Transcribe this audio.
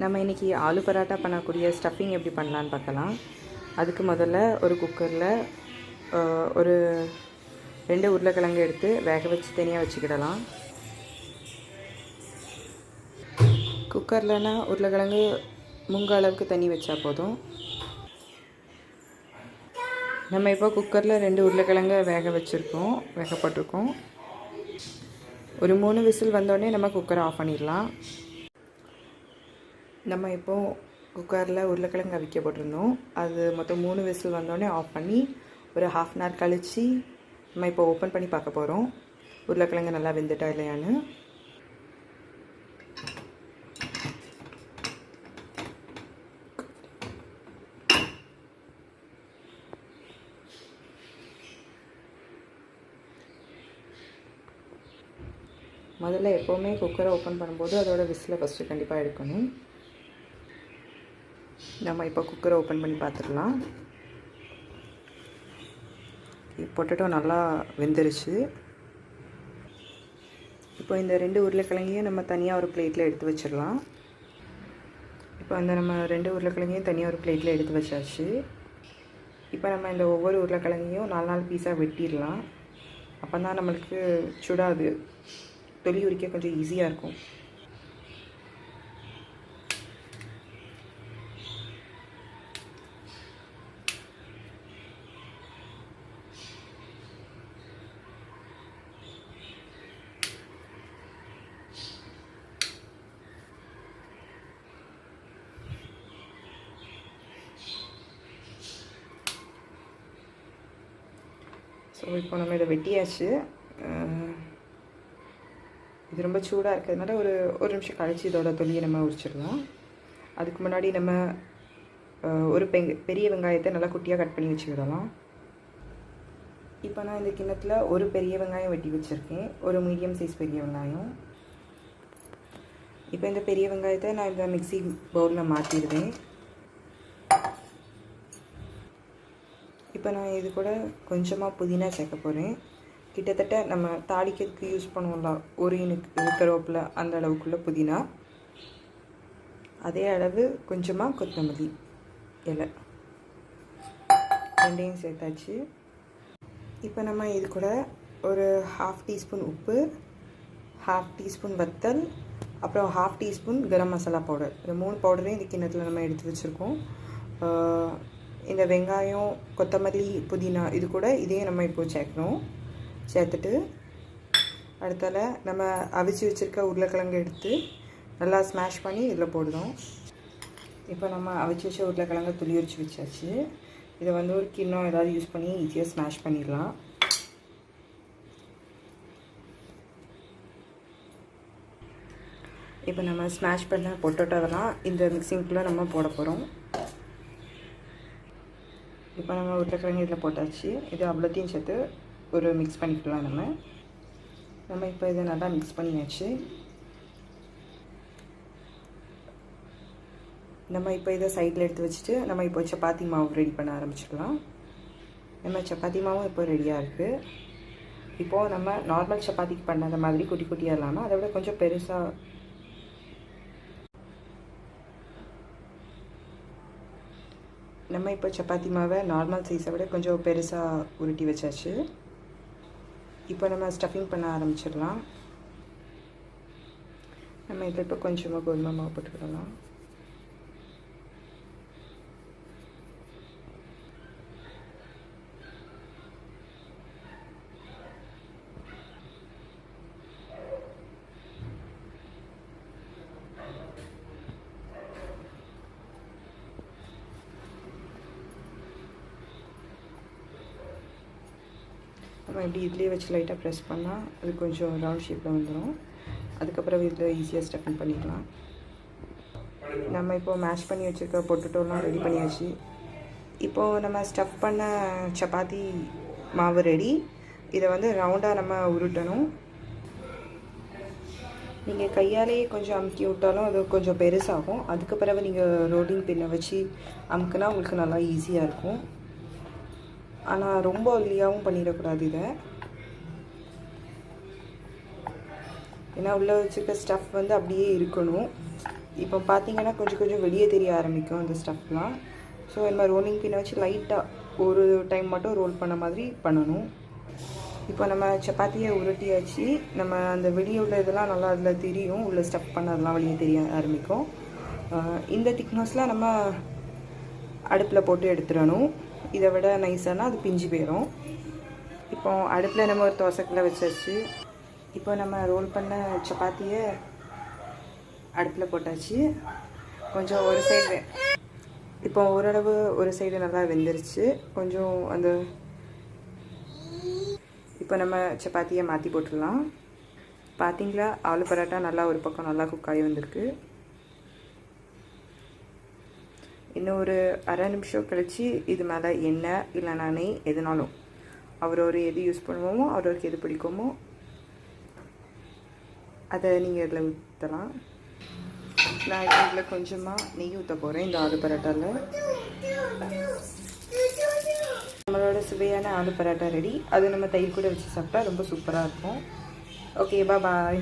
நம்ம இன்றைக்கி ஆலு பரோட்டா பண்ணக்கூடிய ஸ்டஃபிங் எப்படி பண்ணலான்னு பார்க்கலாம். அதுக்கு முதல்ல ஒரு குக்கரில் ஒரு 2 உருளைக்கிழங்கு எடுத்து வேக வச்சு தனியாக வச்சுக்கிடலாம். குக்கர்லனா உருளைக்கிழங்கு முங்க அளவுக்கு தண்ணி வச்சா போதும். நம்ம இப்போ குக்கரில் 2 உருளைக்கிழங்கு வேகப்பட்டிருக்கோம். ஒரு 3 விசில் வந்தோடனே நம்ம குக்கரை ஆஃப் பண்ணிடலாம். நம்ம இப்போது குக்கரில் உருளைக்கிழங்கு அவிக்க போட்டிருந்தோம். அது மொத்தம் 3 விசில் வந்தோடனே ஆஃப் பண்ணி ஒரு ½ அன் ஹவர் கழித்து நம்ம இப்போ ஓப்பன் பண்ணி பார்க்க போகிறோம் உருளைக்கிழங்கு நல்லா வெந்துட்டா இல்லையான்னு. முதல்ல எப்போவுமே குக்கரை ஓப்பன் பண்ணும்போது அதோட விசிலை ஃபஸ்ட்டு கண்டிப்பாக எடுக்கணும். நம்ம இப்போ குக்கரை ஓப்பன் பண்ணி பார்த்துக்கலாம். பொட்டேட்டோ நல்லா வெந்துருச்சு. இப்போ இந்த 2 உருளைக்கிழங்கையும் நம்ம தனியாக ஒரு பிளேட்டில் எடுத்து வச்சிடலாம். இப்போ நம்ம 2 உருளைக்கிழங்கையும் தனியாக ஒரு பிளேட்டில் எடுத்து வச்சாச்சு. இப்போ நம்ம இந்த ஒவ்வொரு உருளைக்கிழங்கையும் 4 பீஸாக வெட்டிடலாம். அப்போ தான் நம்மளுக்கு சுடாது, தொலி உரிக்க கொஞ்சம் ஈஸியாக இருக்கும். ஸோ இப்போ நம்ம இதை வெட்டியாச்சு. இது ரொம்ப சூடாக இருக்கிறதுனால ஒரு நிமிஷம் கழித்து இதோட தொலியை நம்ம உரிச்சிடலாம். அதுக்கு முன்னாடி நம்ம ஒரு பெரிய வெங்காயத்தை நல்லா குட்டியாக கட் பண்ணி வச்சுக்கிடலாம். இப்போ நான் இந்த கிண்ணத்தில் ஒரு பெரிய வெங்காயம் வெட்டி வச்சுருக்கேன், ஒரு மீடியம் சைஸ் பெரிய வெங்காயம். இப்போ இந்த பெரிய வெங்காயத்தை நான் இந்த மிக்ஸி பவுலில் மாற்றிடுவேன். இப்போ நான் இது கூட கொஞ்சமாக புதினா சேர்க்க போகிறேன். கிட்டத்தட்ட நம்ம தாளிக்கிறதுக்கு யூஸ் பண்ணுவோம்ல, ஒரு கருவேப்பிலை அந்த அளவுக்குள்ள புதினா, அதே அளவு கொஞ்சமாக கொத்தமல்லி இலை, ரெண்டையும் சேர்த்தாச்சு. இப்போ நம்ம இது கூட ஒரு ½ டீஸ்பூன் உப்பு, ½ டீஸ்பூன் வத்தல், அப்புறம் ½ டீஸ்பூன் கரம் மசாலா பவுடர், இந்த 3 பவுடரையும் இந்த கிண்ணத்தில் நம்ம எடுத்து வச்சுருக்கோம். இந்த வெங்காயம், கொத்தமல்லி, புதினா இது கூட இதையும் நம்ம இப்போ சேர்த்துட்டு அடுத்தால நம்ம அவிச்சு வச்சுருக்க உருளைக்கிழங்கு எடுத்து நல்லா ஸ்மாஷ் பண்ணி இதில் போடுறோம். இப்போ நம்ம அவிச்சு வச்ச உருளைக்கிழங்கு துளி உரிச்சு வச்சாச்சு. இதை ஒரு கிண்ணம் ஏதாவது யூஸ் பண்ணி ஈஸியாக ஸ்மாஷ் பண்ணிடலாம். இப்போ நம்ம ஸ்மாஷ் பண்ண பொட்டேட்டோவெல்லாம் இந்த மிக்சிங்குள்ளே நம்ம போட போகிறோம். இப்போ நம்ம உருளைக்கிழங்கு இதில் போட்டாச்சு. இது அவ்வளோத்தையும் சேர்த்து ஒரு மிக்ஸ் பண்ணிக்கலாம். நம்ம இப்போ இதை நல்லா மிக்ஸ் பண்ணியாச்சு. நம்ம இப்போ இதை சைடில் எடுத்து வச்சுட்டு நம்ம இப்போ சப்பாத்தி மாவு ரெடி பண்ண ஆரம்பிச்சிடலாம். நம்ம சப்பாத்தி மாவும் இப்போ ரெடியாக இருக்குது. இப்போது நம்ம நார்மல் சப்பாத்திக்கு பண்ணாத மாதிரி குட்டி குட்டியாக இல்லாமல் அதை விட கொஞ்சம் பெருசாக நம்ம இப்போ சப்பாத்தி மாவை நார்மல் சைஸை விட கொஞ்சம் பெருசாக உருட்டி வச்சாச்சு. இப்போ நம்ம ஸ்டஃபிங் பண்ண ஆரம்பிச்சிடலாம். நம்ம இதில் இப்போ கொஞ்சமாக கோதுமை மாவு போட்டுக்கிடலாம். நம்ம இப்படி இதுலேயே வச்சு லைட்டாக ப்ரெஸ் பண்ணால் அது கொஞ்சம் ரவுண்ட் ஷேப்பில் வந்துடும். அதுக்கப்புறம் இதில் ஈஸியாக ஸ்டஃபிங் பண்ணிக்கலாம். நம்ம இப்போது மேஷ் பண்ணி வச்சுருக்க பொட்டேட்டோலாம் ரெடி பண்ணியாச்சு. இப்போது நம்ம ஸ்டஃப் பண்ண சப்பாத்தி மாவு ரெடி. இதை ரவுண்டாக நம்ம உருட்டணும். நீங்கள் கையாலேயே கொஞ்சம் அமுக்கி விட்டாலும் அது கொஞ்சம் பெருசாகும். அதுக்கு பிறகு நீங்கள் ரோலிங் பின்னை வச்சு அமுக்குனா உங்களுக்கு நல்லா ஈஸியாக இருக்கும். ஆனால் ரொம்ப ஒல்லியாகவும் பண்ணிடக்கூடாது இதை. ஏன்னா உள்ளே வச்சுருக்க ஸ்டஃப் அப்படியே இருக்கணும். இப்போ பார்த்தீங்கன்னா கொஞ்சம் கொஞ்சம் வெளியே தெரிய ஆரம்பிக்கும் இந்த ஸ்டஃப்லாம். ஸோ இந்த மாதிரி ரோலிங் பின்னை வச்சு லைட்டாக ஒரு டைம் மட்டும் ரோல் பண்ண மாதிரி பண்ணணும். இப்போ நம்ம சப்பாத்தியை உருட்டியாச்சு. நம்ம அந்த வெளியே உள்ள இதெல்லாம் நல்லா அதில் தெரியும், உள்ள ஸ்டஃப் பண்ணதெல்லாம் வெளியே தெரிய ஆரம்பிக்கும். இந்த திக்னஸில் நம்ம அடுப்பில் போட்டு எடுத்துடணும். இதை விட நைஸானா அது பிஞ்சு போயிடும். இப்போ அடுப்பில் நம்ம ஒரு தோசைக்கல்லை வச்சாச்சு. இப்போ நம்ம ரோல் பண்ண சப்பாத்தியை அடுப்பில் போட்டாச்சு. கொஞ்சம் ஒரு சைடு இப்போ ஓரளவு ஒரு சைடு நல்லா வெந்துருச்சு. கொஞ்சம் அந்த இப்போ நம்ம சப்பாத்தியை மாற்றி போட்டுடலாம். பார்த்தீங்களா, ஆலு பரோட்டா நல்லா ஒரு பக்கம் நல்லா குக் ஆகி வந்திருக்கு. இன்னும் ஒரு அரை நிமிஷம் கழித்து இது மேலே எண்ணெய் இல்லைனா நெய் எதுனாலும் அவரவர் எது யூஸ் பண்ணுவோமோ அவரவருக்கு எது பிடிக்குமோ அதை நீங்கள் இதில் ஊற்றலாம். நான் இதில் கொஞ்சமாக நெய் ஊற்ற போகிறேன் இந்த ஆலு பரோட்டாவில். நம்மளோட சுவையான ஆலு பரோட்டா ரெடி. அது நம்ம தயிர் கூட வச்சு சாப்பிட்டா ரொம்ப சூப்பராக இருக்கும். ஓகே, பாய்.